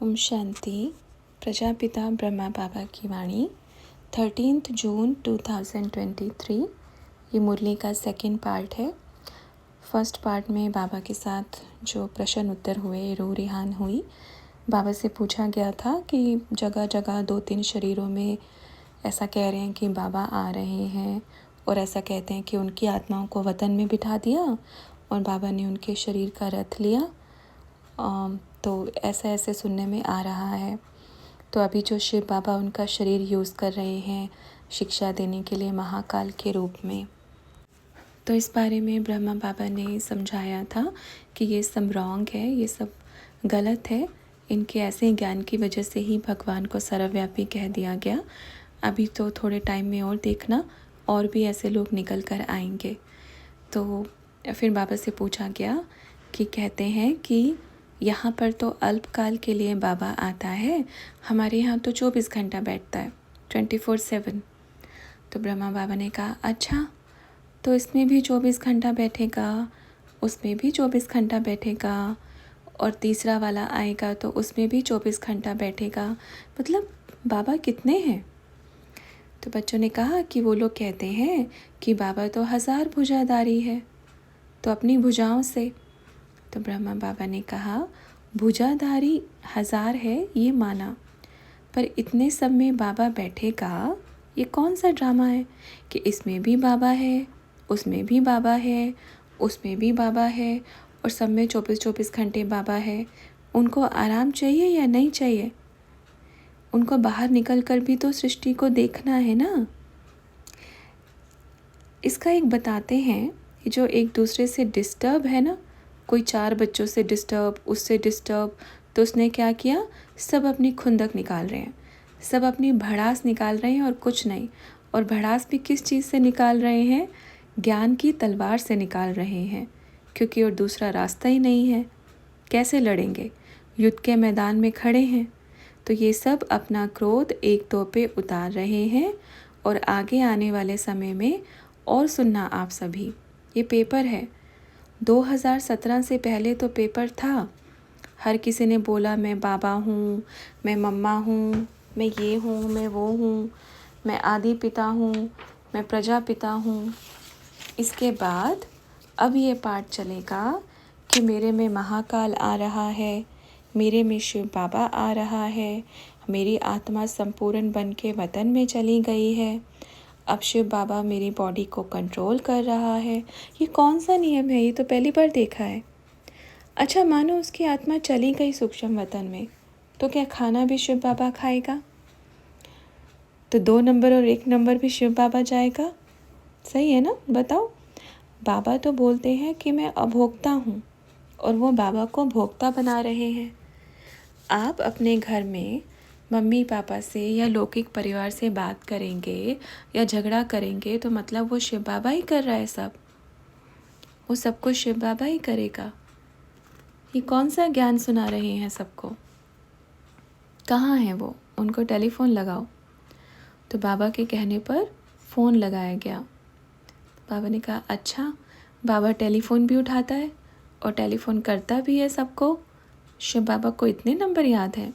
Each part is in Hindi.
ओम शांति। प्रजापिता ब्रह्मा बाबा की वाणी 13 जून 2023। ये मुरली का सेकंड पार्ट है। फर्स्ट पार्ट में बाबा के साथ जो प्रश्न उत्तर हुए, रूह रिहान हुई। बाबा से पूछा गया था कि जगह जगह 2-3 शरीरों में ऐसा कह रहे हैं कि बाबा आ रहे हैं और ऐसा कहते हैं कि उनकी आत्माओं को वतन में बिठा दिया और बाबा ने उनके शरीर का रथ लिया। तो ऐसा ऐसे सुनने में आ रहा है। तो अभी जो शिव बाबा उनका शरीर यूज़ कर रहे हैं शिक्षा देने के लिए महाकाल के रूप में, तो इस बारे में ब्रह्मा बाबा ने समझाया था कि ये सब रॉन्ग है, ये सब गलत है। इनके ऐसे ज्ञान की वजह से ही भगवान को सर्वव्यापी कह दिया गया। अभी तो थोड़े टाइम में और देखना, और भी ऐसे लोग निकल कर आएंगे। तो फिर बाबा से पूछा गया कि कहते हैं कि यहाँ पर तो अल्पकाल के लिए बाबा आता है, हमारे यहाँ तो 24 घंटा बैठता है, 24/7। तो ब्रह्मा बाबा ने कहा अच्छा, तो इसमें भी 24 घंटा बैठेगा, उसमें भी 24 घंटा बैठेगा, और तीसरा वाला आएगा तो उसमें भी 24 घंटा बैठेगा। मतलब बाबा कितने हैं? तो बच्चों ने कहा कि वो लोग कहते हैं कि बाबा तो 1000 भुजाधारी है, तो अपनी भुजाओं से। तो ब्रह्मा बाबा ने कहा भुजाधारी 1000 है ये माना, पर इतने सब में बाबा बैठेगा, ये कौन सा ड्रामा है कि इसमें भी बाबा है, उसमें भी बाबा है, उसमें भी बाबा है, और सब में 24-24 घंटे बाबा है। उनको आराम चाहिए या नहीं चाहिए? उनको बाहर निकल कर भी तो सृष्टि को देखना है ना। इसका एक बताते हैं कि जो एक दूसरे से डिस्टर्ब है ना, कोई 4 बच्चों से डिस्टर्ब, उससे डिस्टर्ब, तो उसने क्या किया, सब अपनी खुंदक निकाल रहे हैं, सब अपनी भड़ास निकाल रहे हैं और कुछ नहीं। और भड़ास भी किस चीज़ से निकाल रहे हैं? ज्ञान की तलवार से निकाल रहे हैं, क्योंकि और दूसरा रास्ता ही नहीं है। कैसे लड़ेंगे? युद्ध के मैदान में खड़े हैं। तो ये सब अपना क्रोध एक दो पे उतार रहे हैं, और आगे आने वाले समय में और सुनना आप सभी, ये पेपर है। 2017 से पहले तो पेपर था, हर किसी ने बोला मैं बाबा हूँ, मैं मम्मा हूँ, मैं ये हूँ, मैं वो हूँ, मैं आदि पिता हूँ, मैं प्रजापिता हूँ। इसके बाद अब ये पाठ चलेगा कि मेरे में महाकाल आ रहा है, मेरे में शिव बाबा आ रहा है, मेरी आत्मा संपूर्ण बन के वतन में चली गई है, अब शिव बाबा मेरी बॉडी को कंट्रोल कर रहा है। ये कौन सा नियम है? ये तो पहली बार देखा है। अच्छा, मानो उसकी आत्मा चली गई सूक्ष्म वतन में, तो क्या खाना भी शिव बाबा खाएगा? तो 2 नंबर और 1 नंबर भी शिव बाबा जाएगा? सही है ना? बताओ। बाबा तो बोलते हैं कि मैं अभोक्ता हूँ, और वो बाबा को भोक्ता बना रहे हैं। आप अपने घर में मम्मी पापा से या लौकिक परिवार से बात करेंगे या झगड़ा करेंगे, तो मतलब वो शिव बाबा ही कर रहा है सब, वो सब कुछ शिव बाबा ही करेगा। ये कौन सा ज्ञान सुना रहे हैं सबको? कहाँ है वो? उनको टेलीफोन लगाओ। तो बाबा के कहने पर फ़ोन लगाया गया। बाबा ने कहा अच्छा, बाबा टेलीफोन भी उठाता है और टेलीफोन करता भी है सबको। शिव बाबा को इतने नंबर याद है।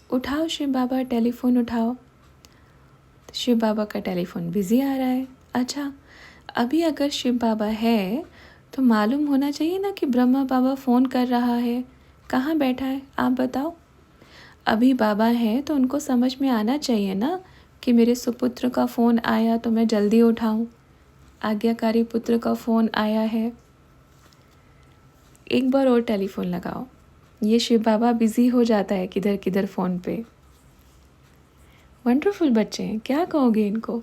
उठाओ शिव बाबा, टेलीफोन उठाओ। तो शिव बाबा का टेलीफोन बिज़ी आ रहा है। अच्छा, अभी अगर शिव बाबा है तो मालूम होना चाहिए ना कि ब्रह्मा बाबा फ़ोन कर रहा है, कहाँ बैठा है, आप बताओ। अभी बाबा है तो उनको समझ में आना चाहिए ना कि मेरे सुपुत्र का फ़ोन आया तो मैं जल्दी उठाऊं, आज्ञाकारी पुत्र का फ़ोन आया है। एक बार और टेलीफोन लगाओ। ये शिव बाबा बिज़ी हो जाता है किधर किधर फ़ोन पे। वंडरफुल बच्चे हैं, क्या कहोगे इनको?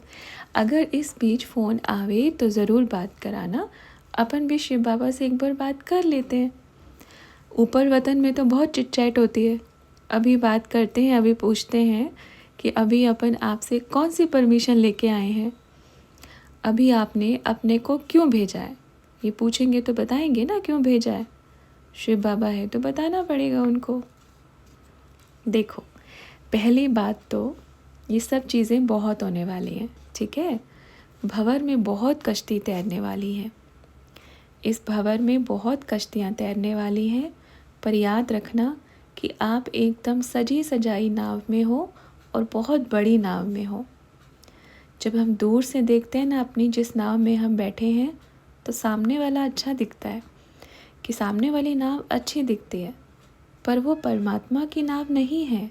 अगर इस बीच फ़ोन आवे तो ज़रूर बात कराना, अपन भी शिव बाबा से एक बार बात कर लेते हैं। ऊपर वतन में तो बहुत चिटचैट होती है, अभी बात करते हैं, अभी पूछते हैं कि अभी अपन आपसे कौन सी परमिशन लेके आए हैं, अभी आपने अपने को क्यों भेजा है। ये पूछेंगे तो बताएंगे ना क्यों भेजा है। शिव बाबा है तो बताना पड़ेगा उनको। देखो, पहली बात तो ये सब चीज़ें बहुत होने वाली हैं, ठीक है। भंवर में बहुत कश्ती तैरने वाली है, इस भंवर में बहुत कश्तियाँ तैरने वाली हैं, पर याद रखना कि आप एकदम सजी सजाई नाव में हो और बहुत बड़ी नाव में हो। जब हम दूर से देखते हैं ना अपनी जिस नाव में हम बैठे हैं, तो सामने वाला अच्छा दिखता है कि सामने वाली नाव अच्छी दिखती है, पर वो परमात्मा की नाव नहीं है,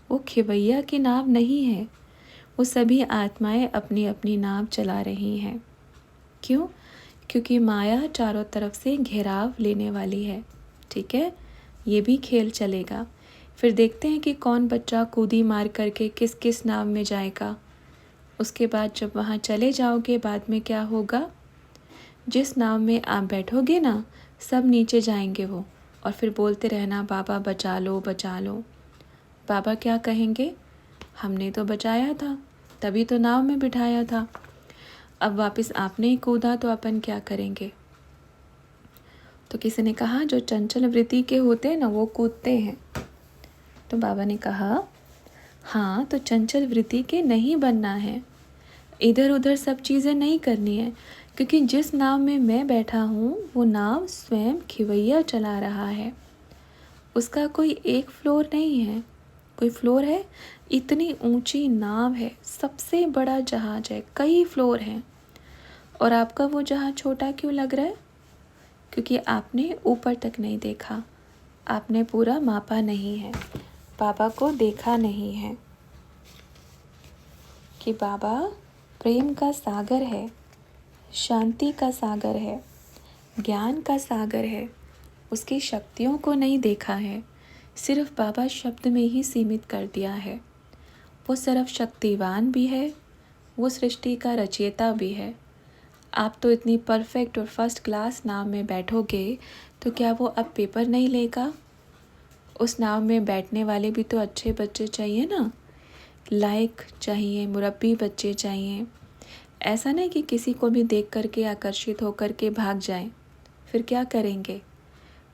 वो खिवैया की नाव नहीं है। वो सभी आत्माएं अपनी अपनी नाव चला रही हैं। क्यों? क्योंकि माया चारों तरफ से घेराव लेने वाली है। ठीक है, ये भी खेल चलेगा। फिर देखते हैं कि कौन बच्चा कूदी मार करके किस किस नाव में जाएगा। उसके बाद जब वहाँ चले जाओगे, बाद में क्या होगा? जिस नाव में आप बैठोगे ना, सब नीचे जाएंगे वो, और फिर बोलते रहना बाबा बचा लो बचा लो। बाबा क्या कहेंगे? हमने तो बचाया था, तभी तो नाव में बिठाया था। अब वापस आपने ही कूदा तो अपन क्या करेंगे? तो किसी ने कहा जो चंचल वृत्ति के होते हैं ना, वो कूदते हैं। तो बाबा ने कहा हाँ, तो चंचल वृत्ति के नहीं बनना है, इधर उधर सब चीज़ें नहीं करनी है, क्योंकि जिस नाव में मैं बैठा हूँ वो नाव स्वयं खिवैया चला रहा है। उसका कोई एक फ्लोर नहीं है। कोई फ्लोर है? इतनी ऊंची नाव है, सबसे बड़ा जहाज है, कई फ्लोर हैं। और आपका वो जहाज छोटा क्यों लग रहा है? क्योंकि आपने ऊपर तक नहीं देखा, आपने पूरा मापा नहीं है, बाबा को देखा नहीं है कि बाबा प्रेम का सागर है, शांति का सागर है, ज्ञान का सागर है। उसकी शक्तियों को नहीं देखा है, सिर्फ बाबा शब्द में ही सीमित कर दिया है। वो सर्वशक्तिवान भी है, वो सृष्टि का रचयिता भी है। आप तो इतनी परफेक्ट और फर्स्ट क्लास नाव में बैठोगे, तो क्या वो अब पेपर नहीं लेगा? उस नाव में बैठने वाले भी तो अच्छे बच्चे चाहिए ना, लायक चाहिए, मुरब्बी बच्चे चाहिए। ऐसा नहीं कि किसी को भी देख करके आकर्षित होकर के भाग जाएं। फिर क्या करेंगे?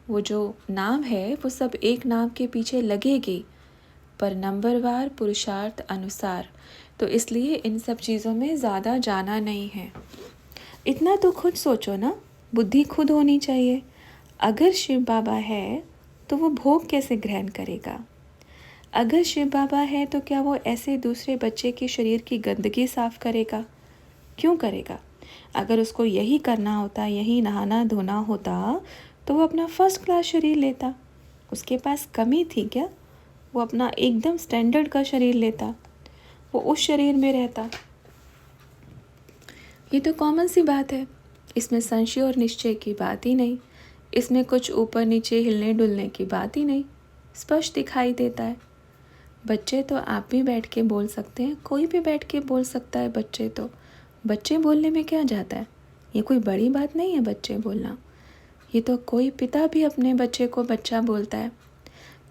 वो जो नाव है वो सब एक नाव के पीछे लगेगी, पर नंबरवार पुरुषार्थ अनुसार। तो इसलिए इन सब चीज़ों में ज़्यादा जाना नहीं है। इतना तो खुद सोचो ना, बुद्धि खुद होनी चाहिए। अगर शिव बाबा है तो वो भोग कैसे ग्रहण करेगा? अगर शिव बाबा है तो क्या वो ऐसे दूसरे बच्चे के शरीर की गंदगी साफ करेगा? क्यों करेगा? अगर उसको यही करना होता, यही नहाना धोना होता, तो वो अपना फर्स्ट क्लास शरीर लेता। उसके पास कमी थी क्या? वो अपना एकदम स्टैंडर्ड का शरीर लेता, वो उस शरीर में रहता। ये तो कॉमन सी बात है, इसमें संशय और निश्चय की बात ही नहीं, इसमें कुछ ऊपर नीचे हिलने डुलने की बात ही नहीं, स्पष्ट दिखाई देता है। बच्चे तो आप भी बैठ के बोल सकते हैं, कोई भी बैठ के बोल सकता है। बच्चे बोलने में क्या जाता है? ये कोई बड़ी बात नहीं है बच्चे बोलना। ये तो कोई पिता भी अपने बच्चे को बच्चा बोलता है।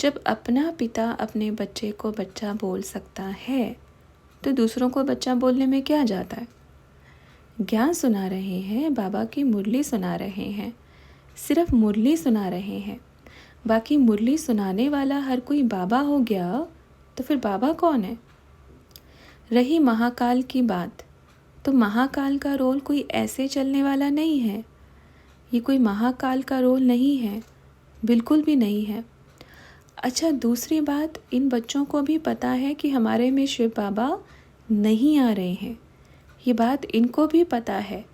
जब अपना पिता अपने बच्चे को बच्चा बोल सकता है, तो दूसरों को बच्चा बोलने में क्या जाता है? ज्ञान सुना रहे हैं, बाबा की मुरली सुना रहे हैं, सिर्फ मुरली सुना रहे हैं। बाकी मुरली सुनाने वाला हर कोई बाबा हो गया, तो फिर बाबा कौन है? रही महाकाल की बात, तो महाकाल का रोल कोई ऐसे चलने वाला नहीं है। ये कोई महाकाल का रोल नहीं है, बिल्कुल भी नहीं है। अच्छा, दूसरी बात, इन बच्चों को भी पता है कि हमारे में शिव बाबा नहीं आ रहे हैं। ये बात इनको भी पता है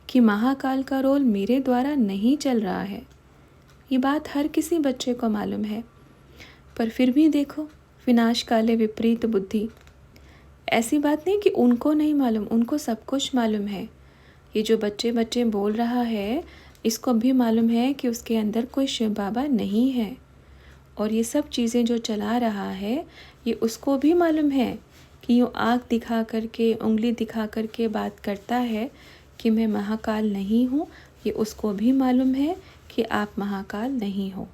कि महाकाल का रोल मेरे द्वारा नहीं चल रहा है। ये बात हर किसी बच्चे को मालूम है, पर फिर भी देखो, विनाश काले विपरीत बुद्धि। ऐसी बात नहीं कि उनको नहीं मालूम, उनको सब कुछ मालूम है। ये जो बच्चे बोल रहा है, इसको भी मालूम है कि उसके अंदर कोई शिव बाबा नहीं है। और ये सब चीज़ें जो चला रहा है, ये उसको भी मालूम है कि यूँ आँख दिखा करके, उंगली दिखा करके बात करता है कि मैं महाकाल नहीं हूँ। ये उसको भी मालूम है कि आप महाकाल नहीं हो।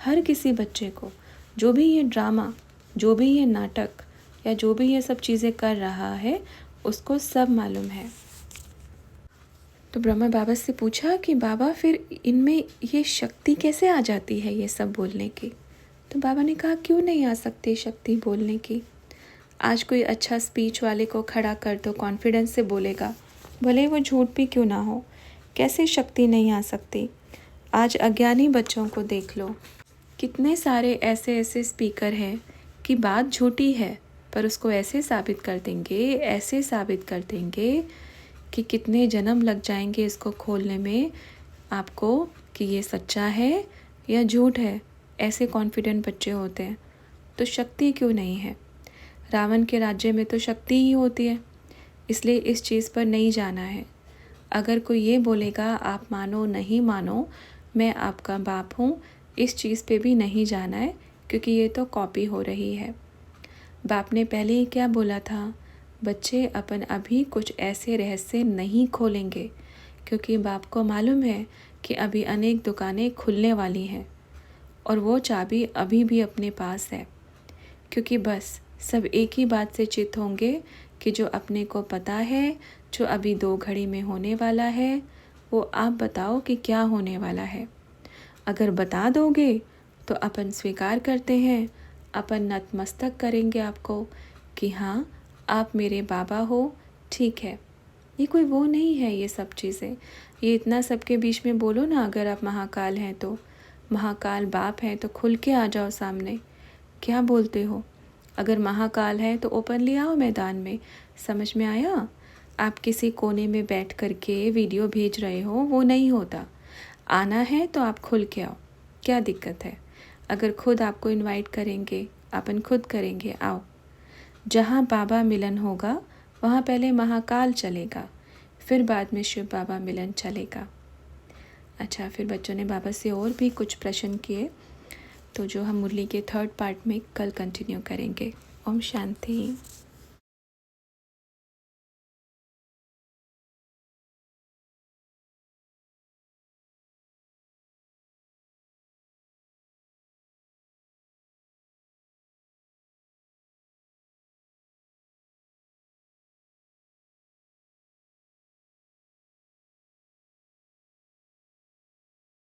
हर किसी बच्चे को, जो भी ये ड्रामा, जो भी ये नाटक या जो भी ये सब चीज़ें कर रहा है, उसको सब मालूम है। तो ब्रह्मा बाबा से पूछा कि बाबा फिर इनमें ये शक्ति कैसे आ जाती है, ये सब बोलने की? तो बाबा ने कहा क्यों नहीं आ सकती शक्ति बोलने की। आज कोई अच्छा स्पीच वाले को खड़ा कर दो, कॉन्फिडेंस से बोलेगा, भले वो झूठ भी क्यों ना हो। कैसे शक्ति नहीं आ सकती? आज अज्ञानी बच्चों को देख लो, कितने सारे ऐसे ऐसे स्पीकर हैं कि बात झूठी है पर उसको ऐसे साबित कर देंगे, ऐसे साबित कर देंगे कि कितने जन्म लग जाएंगे इसको खोलने में आपको कि ये सच्चा है या झूठ है। ऐसे कॉन्फिडेंट बच्चे होते हैं। तो शक्ति क्यों नहीं है? रावण के राज्य में तो शक्ति ही होती है, इसलिए इस चीज़ पर नहीं जाना है। अगर कोई ये बोलेगा आप मानो नहीं मानो, मैं आपका बाप हूँ, इस चीज़ पे भी नहीं जाना है, क्योंकि ये तो कॉपी हो रही है। बाप ने पहले ही क्या बोला था, बच्चे अपन अभी कुछ ऐसे रहस्य नहीं खोलेंगे, क्योंकि बाप को मालूम है कि अभी अनेक दुकानें खुलने वाली हैं और वो चाबी अभी भी अपने पास है। क्योंकि बस सब एक ही बात से चित होंगे कि जो अपने को पता है, जो अभी 2 घड़ी में होने वाला है, वो आप बताओ कि क्या होने वाला है। अगर बता दोगे तो अपन स्वीकार करते हैं, अपन नतमस्तक करेंगे आपको कि हाँ आप मेरे बाबा हो, ठीक है। ये कोई वो नहीं है ये सब चीज़ें, ये इतना सबके बीच में बोलो ना। अगर आप महाकाल हैं तो महाकाल बाप हैं तो खुल के आ जाओ सामने, क्या बोलते हो? अगर महाकाल है तो ओपनली आओ मैदान में। समझ में आया? आप किसी कोने में बैठ करके वीडियो भेज रहे हो, वो नहीं होता। आना है तो आप खुल के आओ, क्या दिक्कत है? अगर खुद आपको इनवाइट करेंगे, अपन खुद करेंगे, आओ। जहाँ बाबा मिलन होगा वहाँ पहले महाकाल चलेगा, फिर बाद में शिव बाबा मिलन चलेगा। अच्छा, फिर बच्चों ने बाबा से और भी कुछ प्रश्न किए, तो जो हम मुरली के 3rd पार्ट में कल कंटिन्यू करेंगे। ओम शांति।